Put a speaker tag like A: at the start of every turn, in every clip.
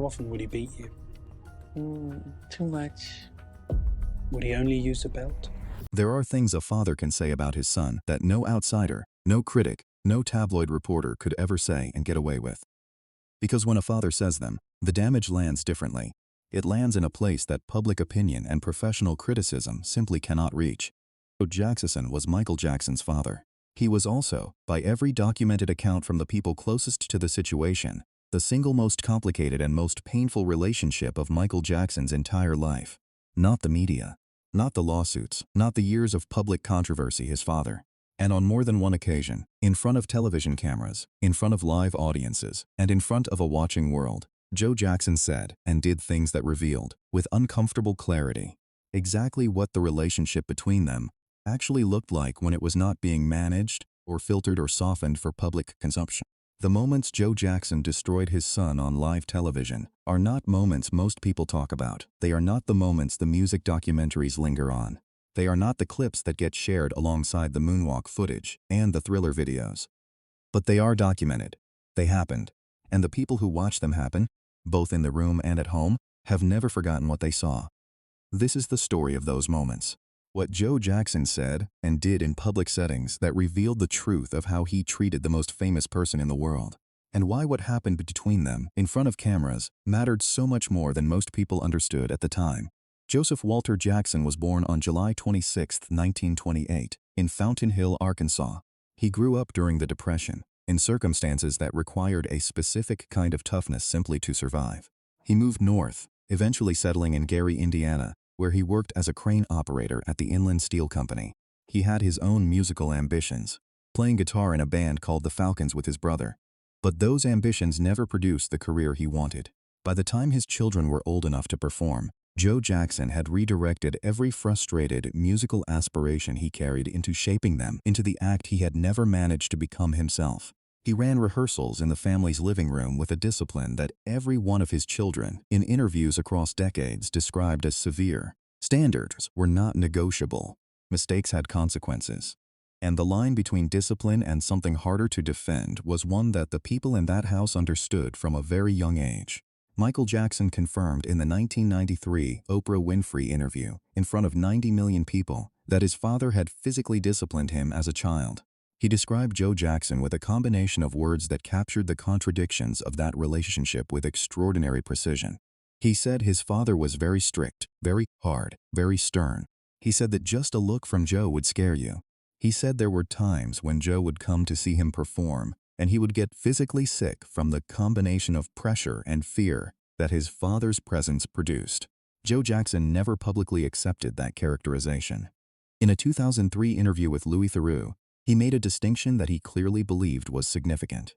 A: How often would he beat you?
B: Too much.
A: Would he only use a belt?
C: There are things a father can say about his son that no outsider, no critic, no tabloid reporter could ever say and get away with. Because when a father says them, the damage lands differently. It lands in a place that public opinion and professional criticism simply cannot reach. Joe Jackson was Michael Jackson's father. He was also, by every documented account from the people closest to the situation, the single most complicated and most painful relationship of Michael Jackson's entire life. Not the media, not the lawsuits, not the years of public controversy his father. And on more than one occasion, in front of television cameras, in front of live audiences, and in front of a watching world, Joe Jackson said and did things that revealed, with uncomfortable clarity, exactly what the relationship between them actually looked like when it was not being managed or filtered or softened for public consumption. The moments Joe Jackson destroyed his son on live television are not moments most people talk about. They are not the moments the music documentaries linger on. They are not the clips that get shared alongside the moonwalk footage and the Thriller videos. But they are documented. They happened. And the people who watch them happen, both in the room and at home, have never forgotten what they saw. This is the story of those moments. What Joe Jackson said and did in public settings that revealed the truth of how he treated the most famous person in the world, and why what happened between them in front of cameras mattered so much more than most people understood at the time. Joseph Walter Jackson was born on July 26, 1928, in Fountain Hill, Arkansas. He grew up during the Depression, in circumstances that required a specific kind of toughness simply to survive. He moved north, eventually settling in Gary, Indiana, where he worked as a crane operator at the Inland Steel Company. He had his own musical ambitions, playing guitar in a band called the Falcons with his brother. But those ambitions never produced the career he wanted. By the time his children were old enough to perform, Joe Jackson had redirected every frustrated musical aspiration he carried into shaping them into the act he had never managed to become himself. He ran rehearsals in the family's living room with a discipline that every one of his children, in interviews across decades, described as severe. Standards were not negotiable. Mistakes had consequences. And the line between discipline and something harder to defend was one that the people in that house understood from a very young age. Michael Jackson confirmed in the 1993 Oprah Winfrey interview in front of 90 million people that his father had physically disciplined him as a child. He described Joe Jackson with a combination of words that captured the contradictions of that relationship with extraordinary precision. He said his father was very strict, very hard, very stern. He said that just a look from Joe would scare you. He said there were times when Joe would come to see him perform, and he would get physically sick from the combination of pressure and fear that his father's presence produced. Joe Jackson never publicly accepted that characterization. In a 2003 interview with Louis Theroux, he made a distinction that he clearly believed was significant.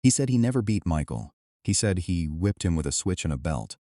C: He said he never beat Michael. He said he whipped him with a switch and a belt,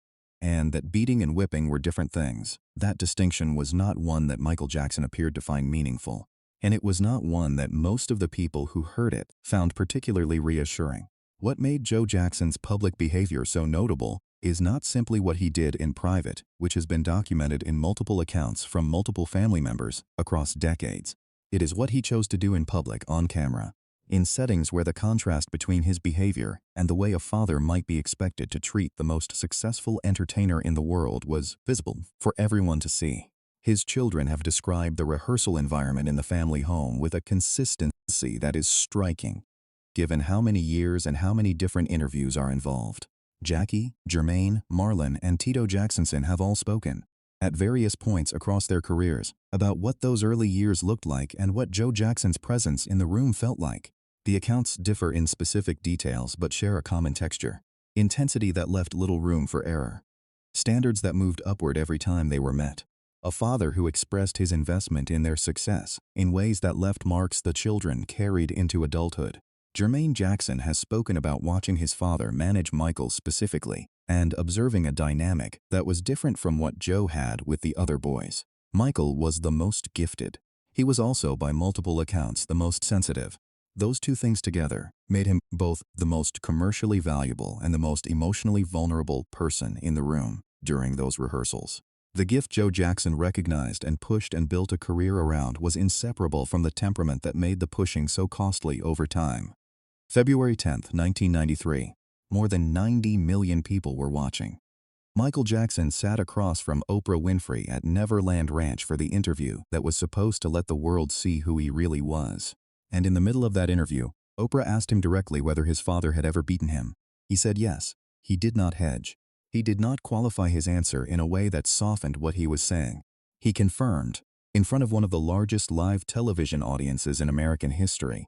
C: and that beating and whipping were different things. That distinction was not one that Michael Jackson appeared to find meaningful. And it was not one that most of the people who heard it found particularly reassuring. What made Joe Jackson's public behavior so notable is not simply what he did in private, which has been documented in multiple accounts from multiple family members across decades. It is what he chose to do in public on camera, in settings where the contrast between his behavior and the way a father might be expected to treat the most successful entertainer in the world was visible for everyone to see. His children have described the rehearsal environment in the family home with a consistency that is striking, given how many years and how many different interviews are involved. Jackie, Jermaine, Marlon, and Tito Jackson have all spoken, at various points across their careers, about what those early years looked like and what Joe Jackson's presence in the room felt like. The accounts differ in specific details but share a common texture: intensity that left little room for error, standards that moved upward every time they were met. A father who expressed his investment in their success in ways that left marks the children carried into adulthood. Jermaine Jackson has spoken about watching his father manage Michael specifically and observing a dynamic that was different from what Joe had with the other boys. Michael was the most gifted. He was also, by multiple accounts, the most sensitive. Those two things together made him both the most commercially valuable and the most emotionally vulnerable person in the room during those rehearsals. The gift Joe Jackson recognized and pushed and built a career around was inseparable from the temperament that made the pushing so costly over time. February 10, 1993. More than 90 million people were watching. Michael Jackson sat across from Oprah Winfrey at Neverland Ranch for the interview that was supposed to let the world see who he really was. And in the middle of that interview, Oprah asked him directly whether his father had ever beaten him. He said yes. He did not hedge. He did not qualify his answer in a way that softened what he was saying. He confirmed, in front of one of the largest live television audiences in American history,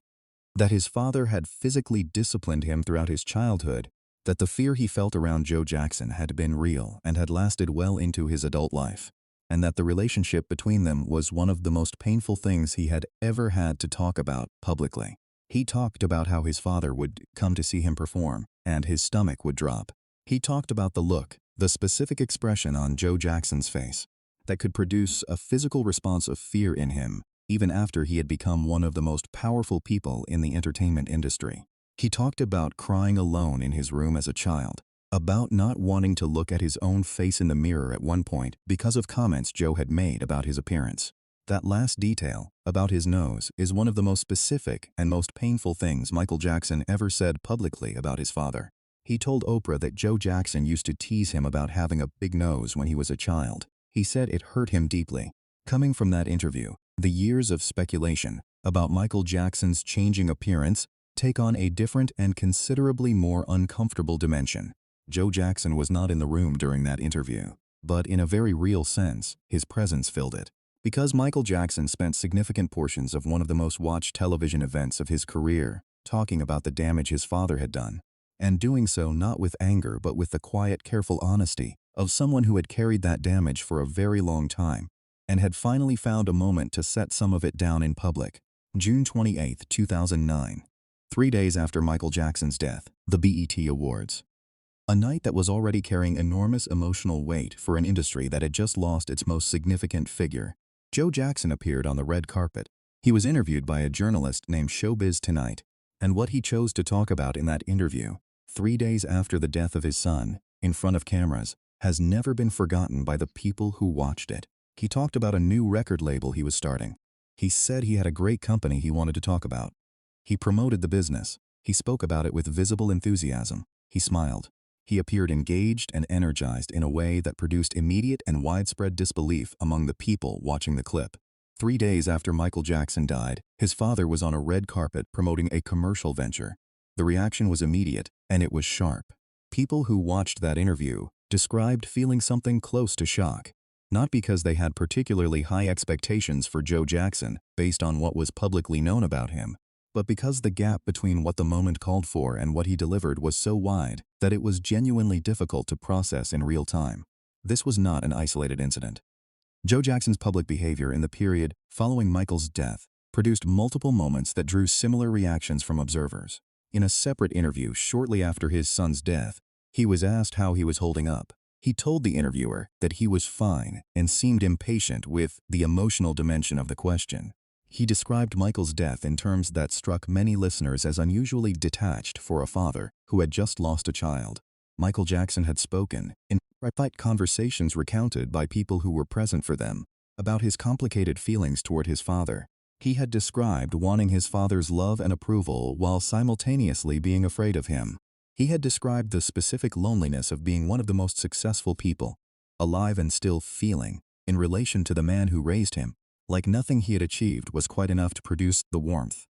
C: that his father had physically disciplined him throughout his childhood, that the fear he felt around Joe Jackson had been real and had lasted well into his adult life, and that the relationship between them was one of the most painful things he had ever had to talk about publicly. He talked about how his father would come to see him perform, and his stomach would drop. He talked about the look, the specific expression on Joe Jackson's face, that could produce a physical response of fear in him, even after he had become one of the most powerful people in the entertainment industry. He talked about crying alone in his room as a child, about not wanting to look at his own face in the mirror at one point because of comments Joe had made about his appearance. That last detail, about his nose, is one of the most specific and most painful things Michael Jackson ever said publicly about his father. He told Oprah that Joe Jackson used to tease him about having a big nose when he was a child. He said it hurt him deeply. Coming from that interview, the years of speculation about Michael Jackson's changing appearance take on a different and considerably more uncomfortable dimension. Joe Jackson was not in the room during that interview, but in a very real sense, his presence filled it. Because Michael Jackson spent significant portions of one of the most watched television events of his career talking about the damage his father had done, and doing so not with anger but with the quiet, careful honesty of someone who had carried that damage for a very long time and had finally found a moment to set some of it down in public. June 28, 2009. 3 days after Michael Jackson's death, the BET Awards. A night that was already carrying enormous emotional weight for an industry that had just lost its most significant figure. Joe Jackson appeared on the red carpet. He was interviewed by a journalist named Showbiz Tonight, and what he chose to talk about in that interview, 3 days after the death of his son, in front of cameras, has never been forgotten by the people who watched it. He talked about a new record label he was starting. He said he had a great company he wanted to talk about. He promoted the business. He spoke about it with visible enthusiasm. He smiled. He appeared engaged and energized in a way that produced immediate and widespread disbelief among the people watching the clip. 3 days after Michael Jackson died, his father was on a red carpet promoting a commercial venture. The reaction was immediate, and it was sharp. People who watched that interview described feeling something close to shock, not because they had particularly high expectations for Joe Jackson based on what was publicly known about him, but because the gap between what the moment called for and what he delivered was so wide that it was genuinely difficult to process in real time. This was not an isolated incident. Joe Jackson's public behavior in the period following Michael's death produced multiple moments that drew similar reactions from observers. In a separate interview shortly after his son's death, he was asked how he was holding up. He told the interviewer that he was fine and seemed impatient with the emotional dimension of the question. He described Michael's death in terms that struck many listeners as unusually detached for a father who had just lost a child. Michael Jackson had spoken, in private conversations recounted by people who were present for them, about his complicated feelings toward his father. He had described wanting his father's love and approval while simultaneously being afraid of him. He had described the specific loneliness of being one of the most successful people, alive and still feeling, in relation to the man who raised him, like nothing he had achieved was quite enough to produce the warmth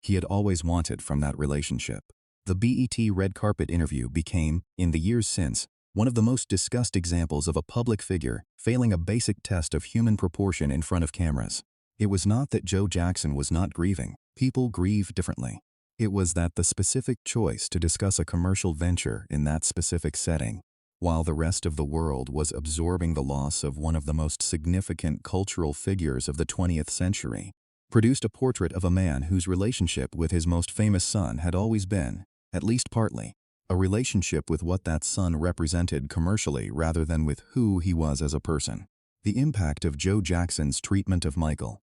C: he had always wanted from that relationship. The BET red carpet interview became, in the years since, one of the most discussed examples of a public figure failing a basic test of human proportion in front of cameras. It was not that Joe Jackson was not grieving. People grieve differently. It was that the specific choice to discuss a commercial venture in that specific setting, while the rest of the world was absorbing the loss of one of the most significant cultural figures of the 20th century, produced a portrait of a man whose relationship with his most famous son had always been, at least partly, a relationship with what that son represented commercially rather than with who he was as a person. The impact of Joe Jackson's treatment of Michael,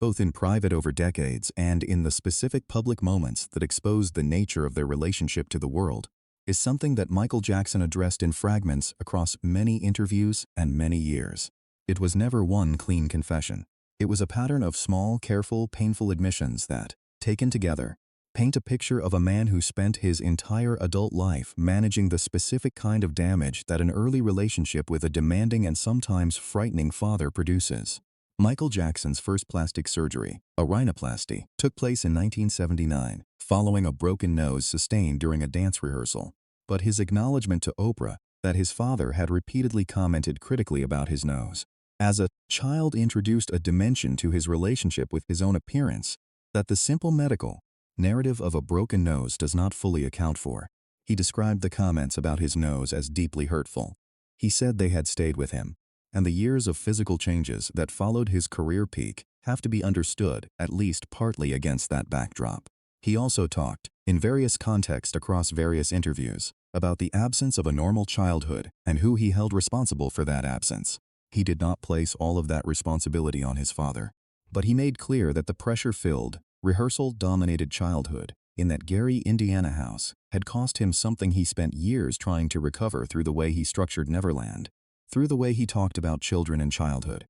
C: both in private over decades and in the specific public moments that exposed the nature of their relationship to the world, is something that Michael Jackson addressed in fragments across many interviews and many years. It was never one clean confession. It was a pattern of small, careful, painful admissions that, taken together, paint a picture of a man who spent his entire adult life managing the specific kind of damage that an early relationship with a demanding and sometimes frightening father produces. Michael Jackson's first plastic surgery, a rhinoplasty, took place in 1979, following a broken nose sustained during a dance rehearsal. But his acknowledgement to Oprah that his father had repeatedly commented critically about his nose, as a child, introduced a dimension to his relationship with his own appearance that the simple medical narrative of a broken nose does not fully account for. He described the comments about his nose as deeply hurtful. He said they had stayed with him, and the years of physical changes that followed his career peak have to be understood at least partly against that backdrop. He also talked, in various contexts across various interviews, about the absence of a normal childhood and who he held responsible for that absence. He did not place all of that responsibility on his father, but he made clear that the pressure-filled, rehearsal-dominated childhood in that Gary, Indiana house had cost him something he spent years trying to recover through the way he structured Neverland, through the way he talked about children and childhood,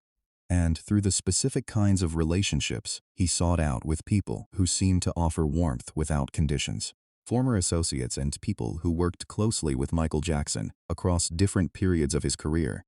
C: and through the specific kinds of relationships he sought out with people who seemed to offer warmth without conditions. Former associates and people who worked closely with Michael Jackson across different periods of his career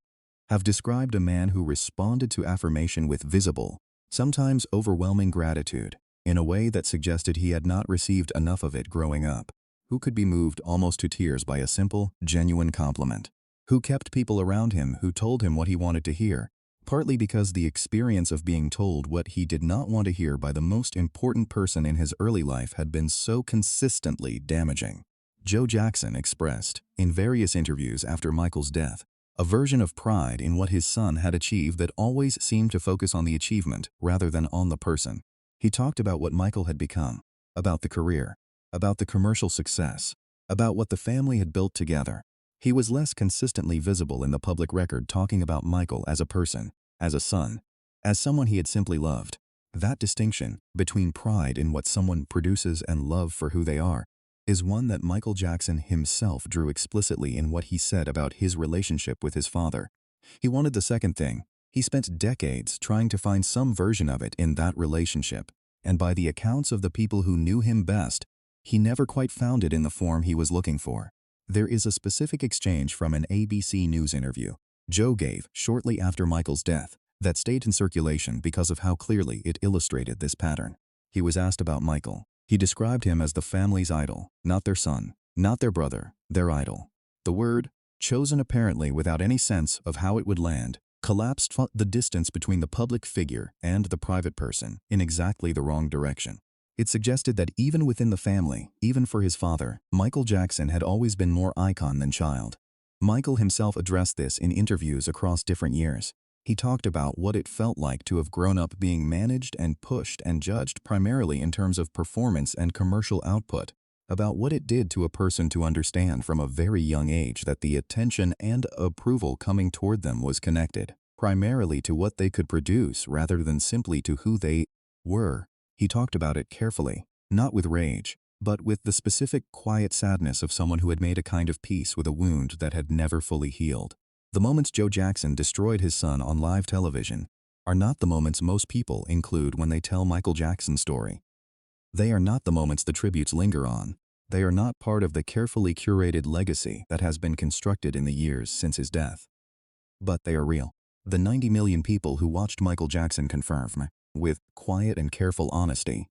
C: have described a man who responded to affirmation with visible, sometimes overwhelming gratitude, in a way that suggested he had not received enough of it growing up, who could be moved almost to tears by a simple, genuine compliment, who kept people around him who told him what he wanted to hear, partly because the experience of being told what he did not want to hear by the most important person in his early life had been so consistently damaging. Joe Jackson expressed, in various interviews after Michael's death, a version of pride in what his son had achieved that always seemed to focus on the achievement rather than on the person. He talked about what Michael had become, about the career, about the commercial success, about what the family had built together. He was less consistently visible in the public record talking about Michael as a person, as a son, as someone he had simply loved. That distinction between pride in what someone produces and love for who they are is one that Michael Jackson himself drew explicitly in what he said about his relationship with his father. He wanted the second thing. He spent decades trying to find some version of it in that relationship, and by the accounts of the people who knew him best, he never quite found it in the form he was looking for. There is a specific exchange from an ABC News interview Joe gave shortly after Michael's death that stayed in circulation because of how clearly it illustrated this pattern. He was asked about Michael. He described him as the family's idol, not their son, not their brother, their idol. The word, chosen apparently without any sense of how it would land, collapsed the distance between the public figure and the private person in exactly the wrong direction. It suggested that even within the family, even for his father, Michael Jackson had always been more icon than child. Michael himself addressed this in interviews across different years. He talked about what it felt like to have grown up being managed and pushed and judged primarily in terms of performance and commercial output, about what it did to a person to understand from a very young age that the attention and approval coming toward them was connected primarily to what they could produce rather than simply to who they were. He talked about it carefully, not with rage, but with the specific quiet sadness of someone who had made a kind of peace with a wound that had never fully healed. The moments Joe Jackson destroyed his son on live television are not the moments most people include when they tell Michael Jackson's story. They are not the moments the tributes linger on. They are not part of the carefully curated legacy that has been constructed in the years since his death. But they are real. The 90 million people who watched Michael Jackson confirm, with quiet and careful honesty,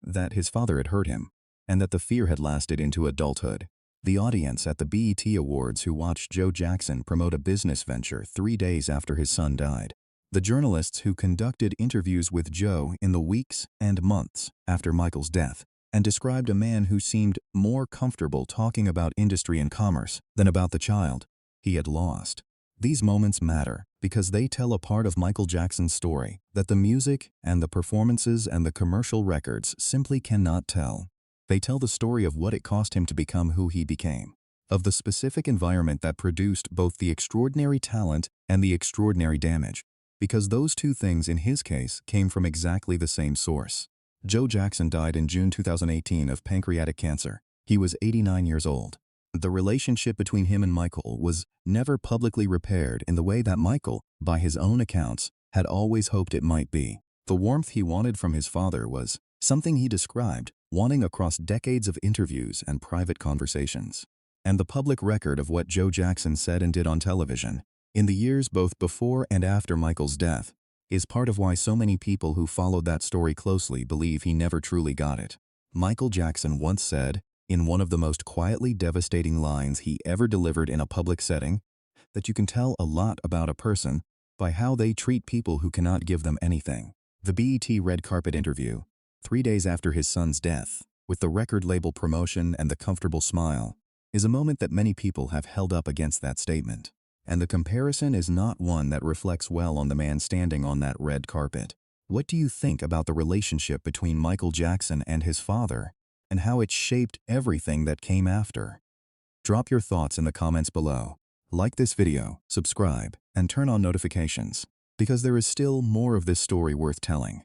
C: that his father had hurt him, and that the fear had lasted into adulthood. The audience at the BET Awards who watched Joe Jackson promote a business venture 3 days after his son died. The journalists who conducted interviews with Joe in the weeks and months after Michael's death and described a man who seemed more comfortable talking about industry and commerce than about the child he had lost. These moments matter because they tell a part of Michael Jackson's story that the music and the performances and the commercial records simply cannot tell. They tell the story of what it cost him to become who he became, of the specific environment that produced both the extraordinary talent and the extraordinary damage, because those two things in his case came from exactly the same source. Joe Jackson died in June 2018 of pancreatic cancer. He was 89 years old. The relationship between him and Michael was never publicly repaired in the way that Michael, by his own accounts, had always hoped it might be. The warmth he wanted from his father was something he described wanting across decades of interviews and private conversations. And the public record of what Joe Jackson said and did on television, in the years both before and after Michael's death, is part of why so many people who followed that story closely believe he never truly got it. Michael Jackson once said, in one of the most quietly devastating lines he ever delivered in a public setting, that you can tell a lot about a person by how they treat people who cannot give them anything. The BET red carpet interview, 3 days after his son's death, with the record label promotion and the comfortable smile, is a moment that many people have held up against that statement. And the comparison is not one that reflects well on the man standing on that red carpet. What do you think about the relationship between Michael Jackson and his father, and how it shaped everything that came after? Drop your thoughts in the comments below. Like this video, subscribe, and turn on notifications, because there is still more of this story worth telling.